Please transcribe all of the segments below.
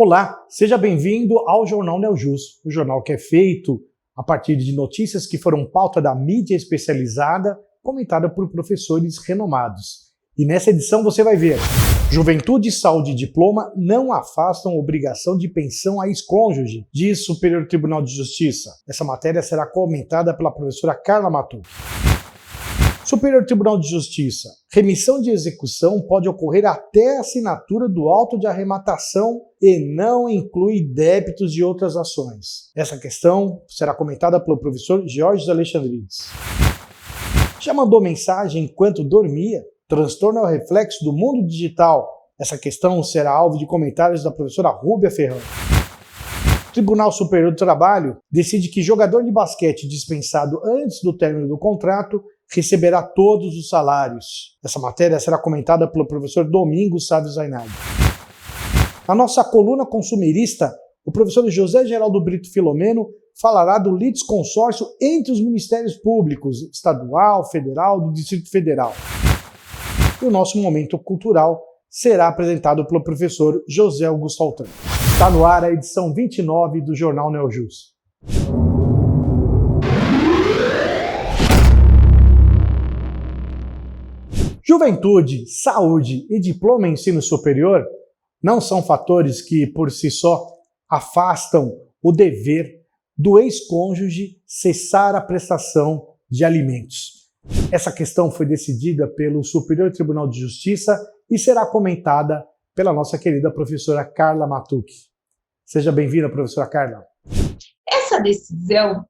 Olá, seja bem-vindo ao Jornal Neojus, o jornal que é feito a partir de notícias que foram pauta da mídia especializada, comentada por professores renomados. E nessa edição você vai ver: Juventude, Saúde e Diploma não afastam obrigação de pensão a ex-cônjuge, diz Superior Tribunal de Justiça. Essa matéria será comentada pela professora Carla Matucci. Superior Tribunal de Justiça: remissão de execução pode ocorrer até a assinatura do auto de arrematação e não inclui débitos de outras ações. Essa questão será comentada pelo professor Jorge Alexandrides. Já mandou mensagem enquanto dormia? Transtorno é o reflexo do mundo digital. Essa questão será alvo de comentários da professora Rúbia Ferrão. Tribunal Superior do Trabalho decide que jogador de basquete dispensado antes do término do contrato receberá todos os salários. Essa matéria será comentada pelo professor Domingos Sávio Zainardi. Na nossa coluna consumerista, o professor José Geraldo Brito Filomeno falará do litisconsórcio entre os ministérios públicos, estadual, federal, do Distrito Federal. E o nosso momento cultural será apresentado pelo professor José Augusto Altran. Está no ar a edição 29 do Jornal Neojus. Juventude, saúde e diploma em ensino superior não são fatores que, por si só, afastam o dever do ex-cônjuge cessar a prestação de alimentos. Essa questão foi decidida pelo Superior Tribunal de Justiça e será comentada pela nossa querida professora Carla Matucci. Seja bem-vinda, professora Carla. Essa decisão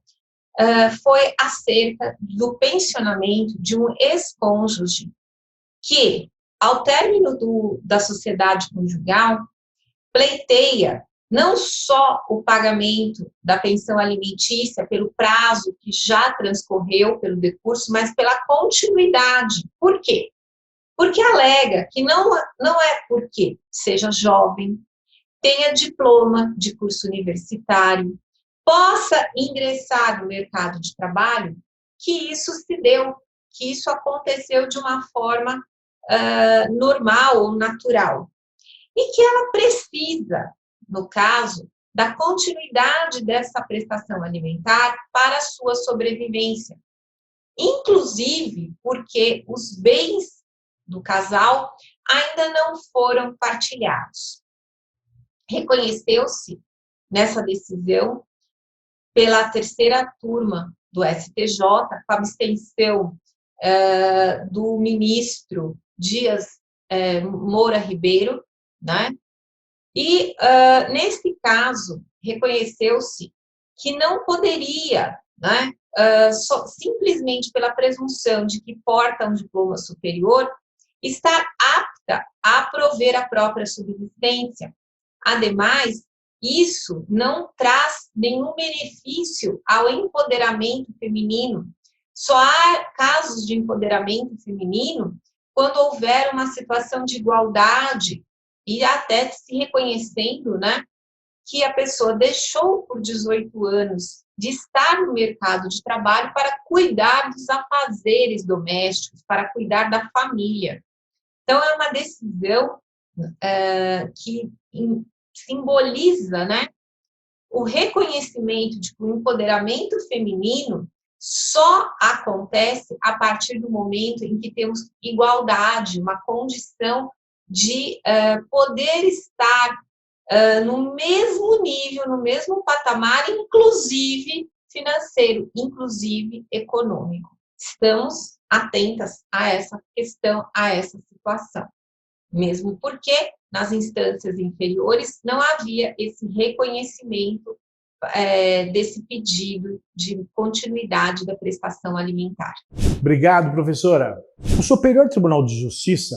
foi acerca do pensionamento de um ex-cônjuge que, ao término da sociedade conjugal, pleiteia não só o pagamento da pensão alimentícia pelo prazo que já transcorreu pelo decurso, mas pela continuidade. Por quê? Porque alega que não é porque seja jovem, tenha diploma de curso universitário, possa ingressar no mercado de trabalho, que isso se deu, que isso aconteceu de uma forma normal ou natural. E que ela precisa, no caso, da continuidade dessa prestação alimentar para a sua sobrevivência. Inclusive porque os bens do casal ainda não foram partilhados. Reconheceu-se nessa decisão pela terceira turma do STJ, com a abstenção do ministro Dias Moura Ribeiro, né? E, nesse caso, reconheceu-se que não poderia, né, simplesmente pela presunção de que porta um diploma superior, estar apta a prover a própria subsistência. Ademais, isso não traz nenhum benefício ao empoderamento feminino. Só há casos de empoderamento feminino quando houver uma situação de igualdade e até se reconhecendo, né, que a pessoa deixou por 18 anos de estar no mercado de trabalho para cuidar dos afazeres domésticos, para cuidar da família. Então, é uma decisão que simboliza, né, o reconhecimento de que o empoderamento feminino só acontece a partir do momento em que temos igualdade, uma condição de poder estar no mesmo nível, no mesmo patamar, inclusive financeiro, inclusive econômico. Estamos atentas a essa questão, a essa situação. Mesmo porque nas instâncias inferiores não havia esse reconhecimento desse pedido de continuidade da prestação alimentar. Obrigado, professora. O Superior Tribunal de Justiça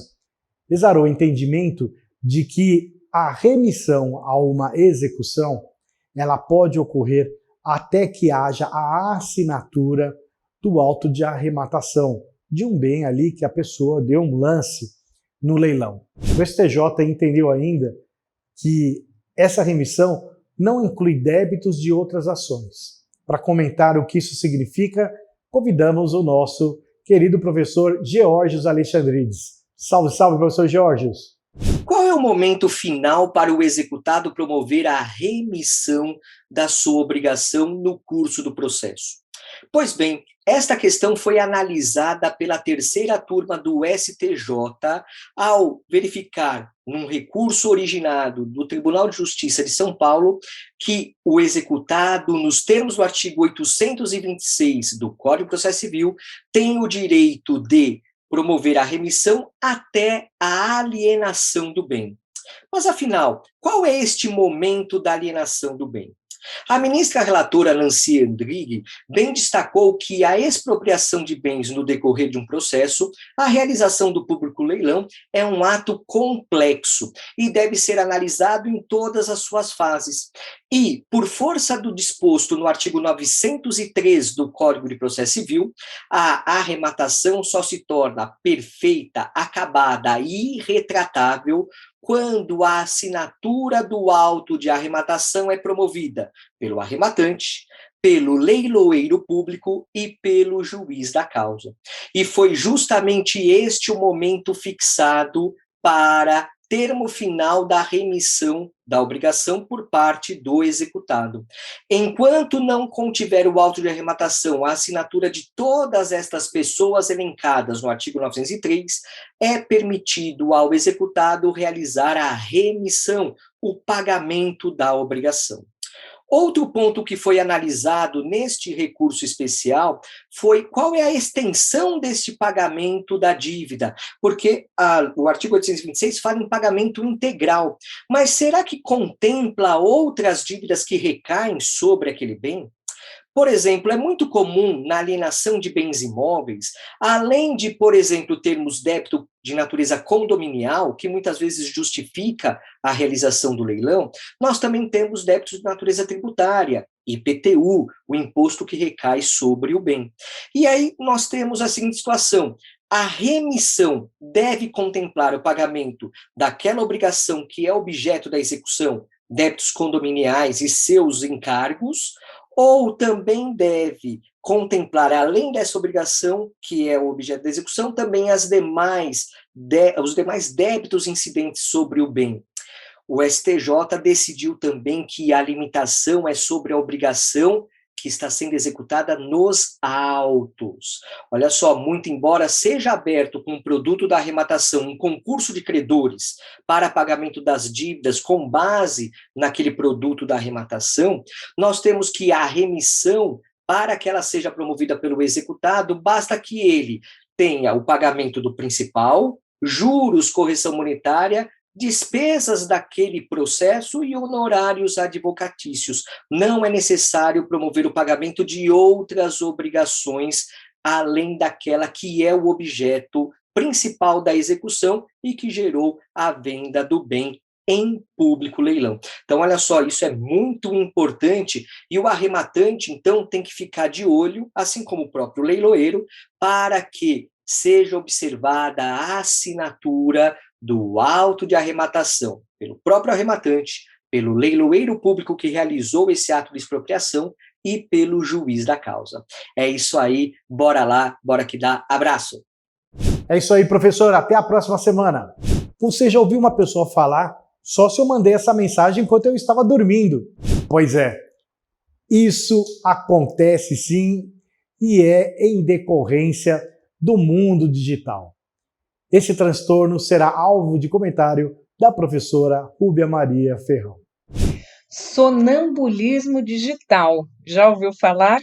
exarou o entendimento de que a remissão a uma execução ela pode ocorrer até que haja a assinatura do auto de arrematação de um bem ali que a pessoa deu um lance no leilão. O STJ entendeu ainda que essa remissão não inclui débitos de outras ações. Para comentar o que isso significa, convidamos o nosso querido professor Geórgios Alexandrides. Salve, salve, professor Geórgios! Qual é o momento final para o executado promover a remissão da sua obrigação no curso do processo? Pois bem, esta questão foi analisada pela terceira turma do STJ ao verificar, num recurso originado do Tribunal de Justiça de São Paulo, que o executado, nos termos do artigo 826 do Código de Processo Civil, tem o direito de promover a remissão até a alienação do bem. Mas, afinal, qual é este momento da alienação do bem? A ministra relatora Nancy Andrighi bem destacou que a expropriação de bens no decorrer de um processo, a realização do público leilão, é um ato complexo e deve ser analisado em todas as suas fases. E, por força do disposto no artigo 903 do Código de Processo Civil, a arrematação só se torna perfeita, acabada e irretratável quando a assinatura do auto de arrematação é promovida pelo arrematante, pelo leiloeiro público e pelo juiz da causa. E foi justamente este o momento fixado para termo final da remissão da obrigação por parte do executado. Enquanto não contiver o auto de arrematação a assinatura de todas estas pessoas elencadas no artigo 903, é permitido ao executado realizar a remissão, o pagamento da obrigação. Outro ponto que foi analisado neste recurso especial foi qual é a extensão deste pagamento da dívida, porque o artigo 826 fala em pagamento integral, mas será que contempla outras dívidas que recaem sobre aquele bem? Por exemplo, é muito comum na alienação de bens imóveis, além de, por exemplo, termos débito de natureza condominial, que muitas vezes justifica a realização do leilão, nós também temos débitos de natureza tributária, IPTU, o imposto que recai sobre o bem. E aí nós temos a seguinte situação: a remissão deve contemplar o pagamento daquela obrigação que é objeto da execução, débitos condominiais e seus encargos, ou também deve contemplar, além dessa obrigação, que é o objeto da execução, também os demais débitos incidentes sobre o bem. O STJ decidiu também que a limitação é sobre a obrigação que está sendo executada nos autos. Olha só, muito embora seja aberto com o produto da arrematação um concurso de credores para pagamento das dívidas com base naquele produto da arrematação, nós temos que a remissão, para que ela seja promovida pelo executado, basta que ele tenha o pagamento do principal, juros, correção monetária, despesas daquele processo e honorários advocatícios. Não é necessário promover o pagamento de outras obrigações, além daquela que é o objeto principal da execução e que gerou a venda do bem em público leilão. Então, olha só, isso é muito importante e o arrematante, então, tem que ficar de olho, assim como o próprio leiloeiro, para que seja observada a assinatura do auto de arrematação pelo próprio arrematante, pelo leiloeiro público que realizou esse ato de expropriação e pelo juiz da causa. É isso aí, bora lá, bora que dá. Abraço! É isso aí, professor. Até a próxima semana. Você já ouviu uma pessoa falar só se eu mandei essa mensagem enquanto eu estava dormindo? Pois é, isso acontece sim e é em decorrência do mundo digital. Esse transtorno será alvo de comentário da professora Rúbia Maria Ferrão. Sonambulismo digital. Já ouviu falar?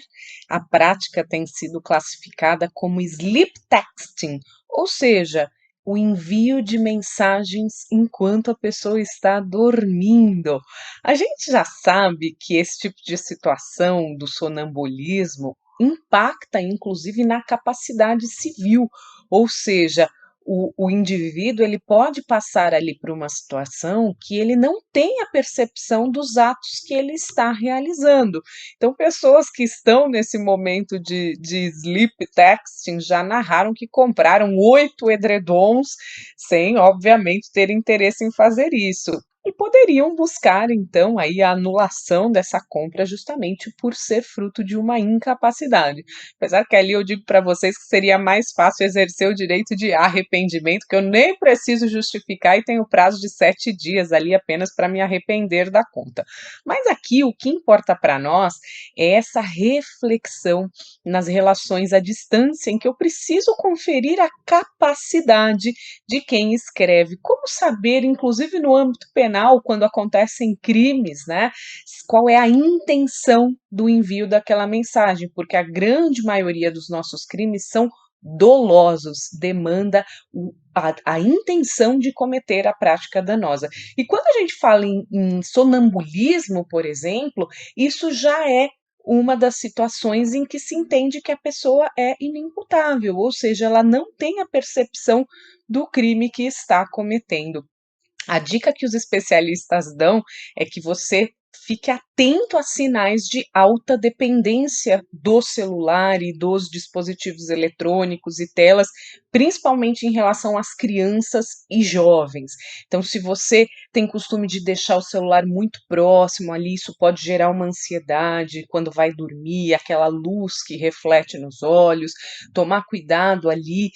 A prática tem sido classificada como sleep texting, ou seja, o envio de mensagens enquanto a pessoa está dormindo. A gente já sabe que esse tipo de situação do sonambulismo impacta inclusive na capacidade civil, ou seja, o indivíduo ele pode passar ali por uma situação que ele não tem a percepção dos atos que ele está realizando. Então, pessoas que estão nesse momento de sleep texting já narraram que compraram 8 edredons sem, obviamente, ter interesse em fazer isso. e poderiam buscar, então, aí a anulação dessa compra justamente por ser fruto de uma incapacidade. Apesar que ali eu digo para vocês que seria mais fácil exercer o direito de arrependimento, que eu nem preciso justificar e tenho prazo de 7 dias ali apenas para me arrepender da conta. Mas aqui o que importa para nós é essa reflexão nas relações à distância, em que eu preciso conferir a capacidade de quem escreve. Como saber, inclusive no âmbito penal, quando acontecem crimes, né? Qual é a intenção do envio daquela mensagem? Porque a grande maioria dos nossos crimes são dolosos, demanda a intenção de cometer a prática danosa. E quando a gente fala em sonambulismo, por exemplo, isso já é uma das situações em que se entende que a pessoa é inimputável, ou seja, ela não tem a percepção do crime que está cometendo. A dica que os especialistas dão é que você fique atento a sinais de alta dependência do celular e dos dispositivos eletrônicos e telas, principalmente em relação às crianças e jovens. Então, se você tem costume de deixar o celular muito próximo ali, isso pode gerar uma ansiedade quando vai dormir, aquela luz que reflete nos olhos, tomar cuidado ali,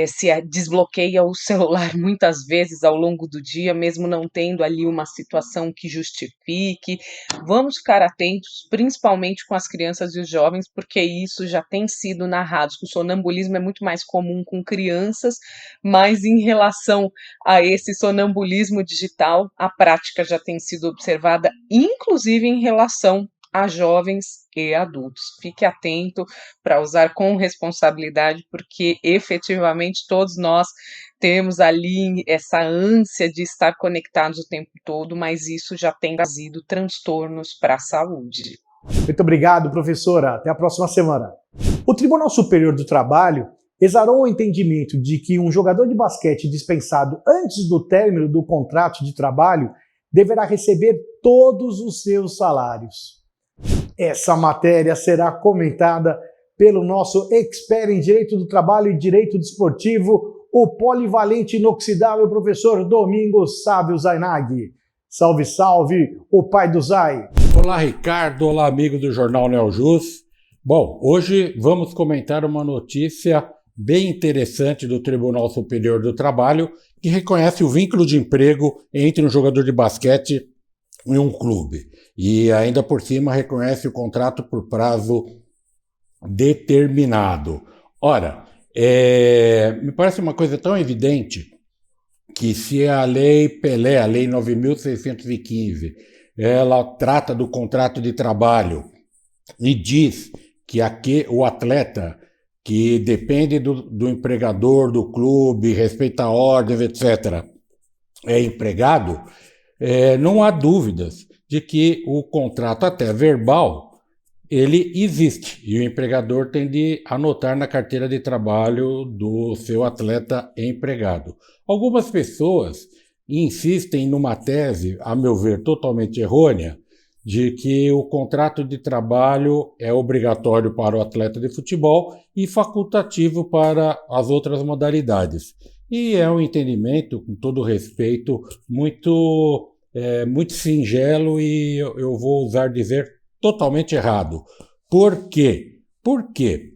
se desbloqueia o celular muitas vezes ao longo do dia, mesmo não tendo ali uma situação que justifique. Vamos ficar atentos, principalmente com as crianças e os jovens, porque isso já tem sido narrado. O sonambulismo é muito mais comum com crianças, mas em relação a esse sonambulismo digital, a prática já tem sido observada, inclusive em relação a jovens e adultos. Fique atento para usar com responsabilidade, porque efetivamente todos nós temos ali essa ânsia de estar conectados o tempo todo, mas isso já tem trazido transtornos para a saúde. Muito obrigado, professora. Até a próxima semana. O Tribunal Superior do Trabalho exarou o entendimento de que um jogador de basquete dispensado antes do término do contrato de trabalho deverá receber todos os seus salários. Essa matéria será comentada pelo nosso expert em Direito do Trabalho e Direito Desportivo, o polivalente inoxidável professor Domingos Sávio Zainag. Salve, salve, o pai do Zay. Olá, Ricardo. Olá, amigo do Jornal Neojus. Bom, hoje vamos comentar uma notícia bem interessante do Tribunal Superior do Trabalho, que reconhece o vínculo de emprego entre um jogador de basquete e um clube. E ainda por cima reconhece o contrato por prazo determinado. Ora, me parece uma coisa tão evidente que se a Lei Pelé, a Lei 9.615, ela trata do contrato de trabalho e diz que o atleta que depende do empregador, do clube, respeita ordens, etc., é empregado, não há dúvidas de que o contrato até verbal ele existe e o empregador tem de anotar na carteira de trabalho do seu atleta empregado. Algumas pessoas insistem numa tese, a meu ver, totalmente errônea, de que o contrato de trabalho é obrigatório para o atleta de futebol e facultativo para as outras modalidades. E é um entendimento, com todo respeito, muito singelo e eu vou ousar dizer totalmente errado. Por quê? Porque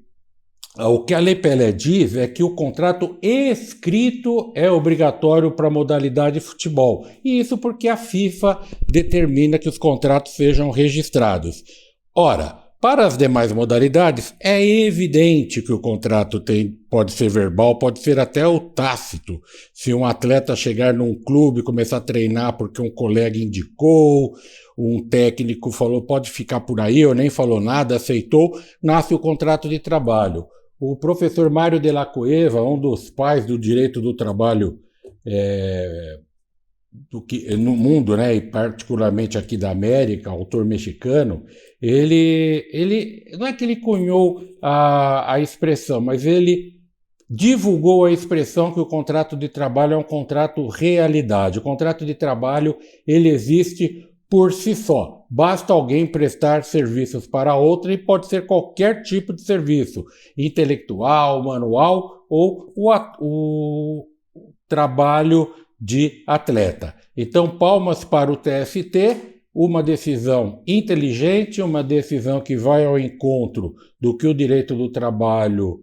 o que a Lei Pelé diz é que o contrato escrito é obrigatório para a modalidade futebol. E isso porque a FIFA determina que os contratos sejam registrados. Ora, para as demais modalidades, é evidente que o contrato pode ser verbal, pode ser até o tácito. Se um atleta chegar num clube e começar a treinar porque um colega indicou, um técnico falou, pode ficar por aí, ou nem falou nada, aceitou, nasce o contrato de trabalho. O professor Mário de la Cueva, um dos pais do direito do trabalho no mundo, né, e particularmente aqui da América, autor mexicano, ele não é que ele cunhou a expressão, mas ele divulgou a expressão que o contrato de trabalho é um contrato realidade. O contrato de trabalho ele existe por si só. Basta alguém prestar serviços para outra e pode ser qualquer tipo de serviço, intelectual, manual ou o trabalho de atleta. Então, palmas para o TST, uma decisão inteligente, uma decisão que vai ao encontro do que o direito do trabalho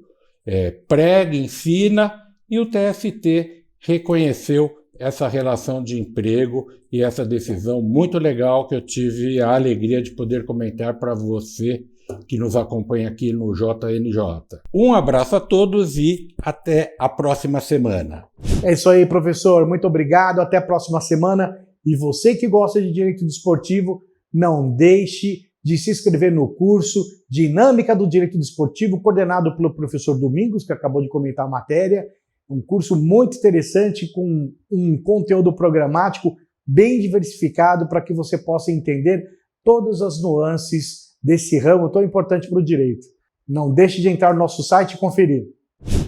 prega, ensina, e o TST reconheceu essa relação de emprego e essa decisão muito legal que eu tive a alegria de poder comentar para você que nos acompanha aqui no JNJ. Um abraço a todos e até a próxima semana. É isso aí, professor. Muito obrigado. Até a próxima semana. E você que gosta de direito desportivo, não deixe de se inscrever no curso Dinâmica do Direito Desportivo, coordenado pelo professor Domingos, que acabou de comentar a matéria. Um curso muito interessante, com um conteúdo programático bem diversificado para que você possa entender todas as nuances desse ramo tão importante para o direito. Não deixe de entrar no nosso site e conferir.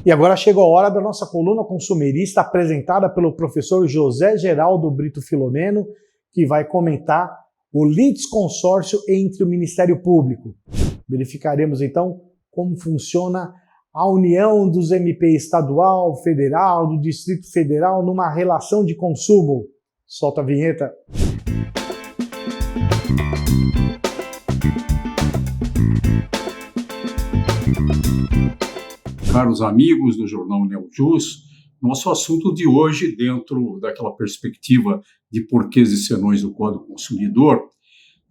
E agora chegou a hora da nossa coluna consumerista, apresentada pelo professor José Geraldo Brito Filomeno, que vai comentar o litisconsórcio entre o Ministério Público. Verificaremos então como funciona a união dos MP estadual, federal, do Distrito Federal numa relação de consumo. Solta a vinheta. Caros amigos do Jornal Neojus, nosso assunto de hoje, dentro daquela perspectiva de porquês e senões do Código do Consumidor,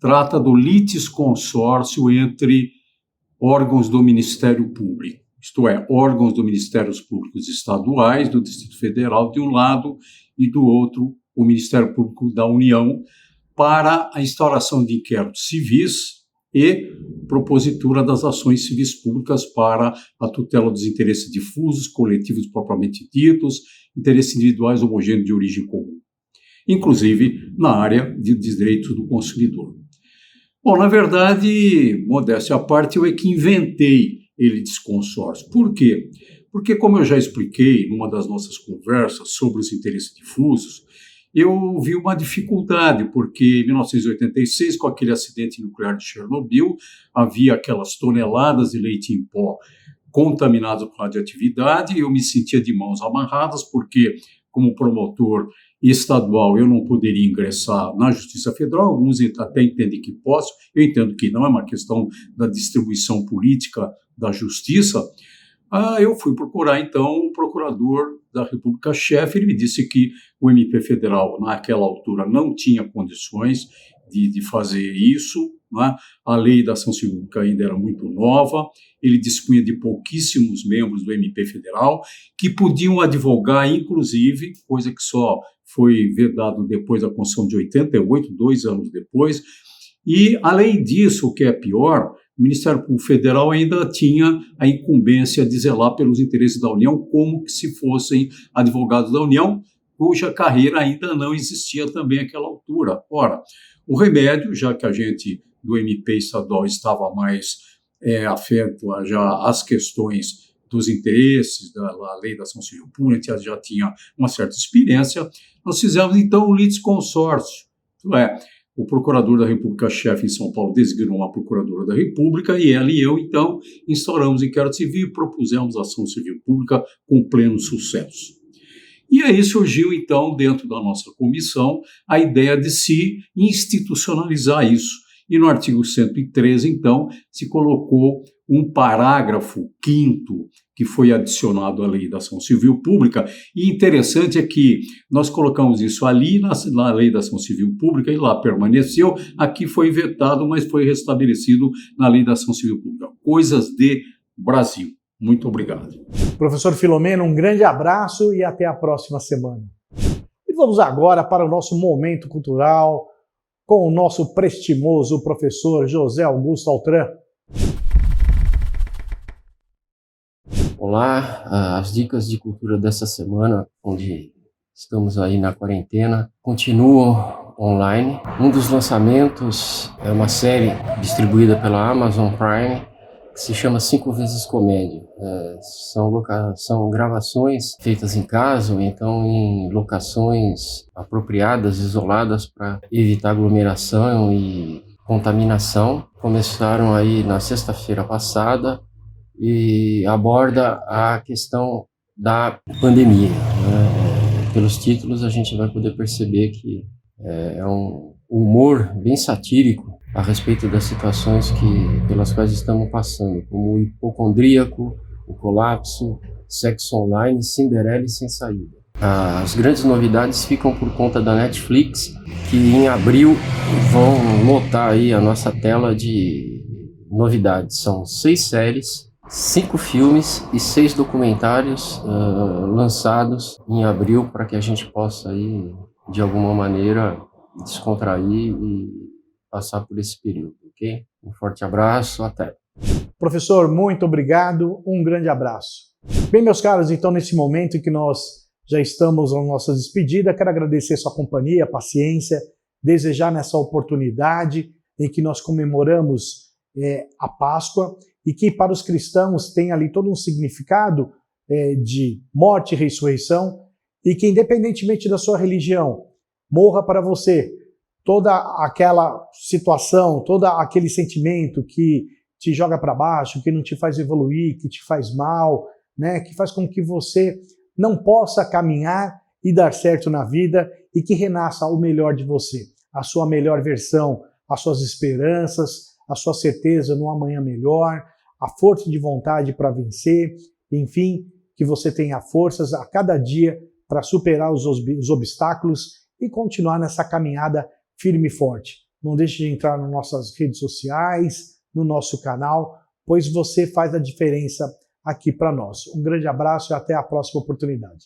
trata do litisconsórcio entre órgãos do Ministério Público, isto é, órgãos do Ministérios Públicos Estaduais, do Distrito Federal de um lado e do outro o Ministério Público da União, para a instauração de inquéritos civis e propositura das ações civis públicas para a tutela dos interesses difusos, coletivos propriamente ditos, interesses individuais homogêneos de origem comum, inclusive na área de direitos do consumidor. Bom, na verdade, modéstia à parte, eu é que inventei ele litisconsórcio. Por quê? Porque, como eu já expliquei numa das nossas conversas sobre os interesses difusos, eu vi uma dificuldade, porque em 1986, com aquele acidente nuclear de Chernobyl, havia aquelas toneladas de leite em pó contaminados com radioatividade, e eu me sentia de mãos amarradas, porque, como promotor estadual, eu não poderia ingressar na Justiça Federal. Alguns até entendem que posso, eu entendo que não, é uma questão da distribuição política da Justiça. Eu fui procurar, então, o procurador da República-chefe. Ele me disse que o MP federal, naquela altura, não tinha condições de fazer isso, né? A lei da ação civil pública ainda era muito nova, ele dispunha de pouquíssimos membros do MP federal que podiam advogar, inclusive, coisa que só foi vedado depois da Constituição de 88, 2 anos depois. E, além disso, o que é pior, o Ministério Público Federal ainda tinha a incumbência de zelar pelos interesses da União, como que se fossem advogados da União, cuja carreira ainda não existia também àquela altura. Ora, o remédio, já que a gente do MP estadual estava mais afeto já às questões dos interesses da lei da ação civil pública, já tinha uma certa experiência, nós fizemos então o litisconsórcio, isto é, o procurador da República-chefe em São Paulo designou uma procuradora da República e ela e eu, então, instauramos inquérito civil e propusemos ação civil pública com pleno sucesso. E aí surgiu, então, dentro da nossa comissão, a ideia de se institucionalizar isso. E no artigo 113, então, se colocou um parágrafo 5º que foi adicionado à Lei da Ação Civil Pública. E interessante é que nós colocamos isso ali na Lei da Ação Civil Pública e lá permaneceu. Aqui foi vetado, mas foi restabelecido na Lei da Ação Civil Pública. Coisas de Brasil. Muito obrigado. Professor Filomeno, um grande abraço e até a próxima semana. E vamos agora para o nosso momento cultural com o nosso prestimoso professor José Augusto Altran. Olá, as dicas de cultura dessa semana, onde estamos aí na quarentena, continuam online. Um dos lançamentos é uma série distribuída pela Amazon Prime, que se chama 5 vezes Comédia. São gravações feitas em casa, ou então em locações apropriadas, isoladas, para evitar aglomeração e contaminação. Começaram aí na sexta-feira passada e aborda a questão da pandemia, né? pelos títulos a gente vai poder perceber que é um humor bem satírico a respeito das situações pelas quais estamos passando, como o hipocondríaco, o colapso, sexo online, Cinderela e sem saída. As grandes novidades ficam por conta da Netflix, que em abril vão lotar aí a nossa tela de novidades. São 6 séries, 5 filmes e 6 documentários lançados em abril para que a gente possa aí, de alguma maneira, descontrair e passar por esse período, ok? Um forte abraço, até! Professor, muito obrigado, um grande abraço. Bem, meus caros, então nesse momento em que nós já estamos na nossa despedida, quero agradecer sua companhia, paciência, desejar nessa oportunidade em que nós comemoramos a Páscoa e que para os cristãos tem ali todo um significado de morte e ressurreição e que independentemente da sua religião, morra para você toda aquela situação, todo aquele sentimento que te joga para baixo, que não te faz evoluir, que te faz mal, né, que faz com que você não possa caminhar e dar certo na vida e que renasça o melhor de você, a sua melhor versão, as suas esperanças, a sua certeza no amanhã melhor, a força de vontade para vencer, enfim, que você tenha forças a cada dia para superar os obstáculos e continuar nessa caminhada firme e forte. Não deixe de entrar nas nossas redes sociais, no nosso canal, pois você faz a diferença aqui para nós. Um grande abraço e até a próxima oportunidade.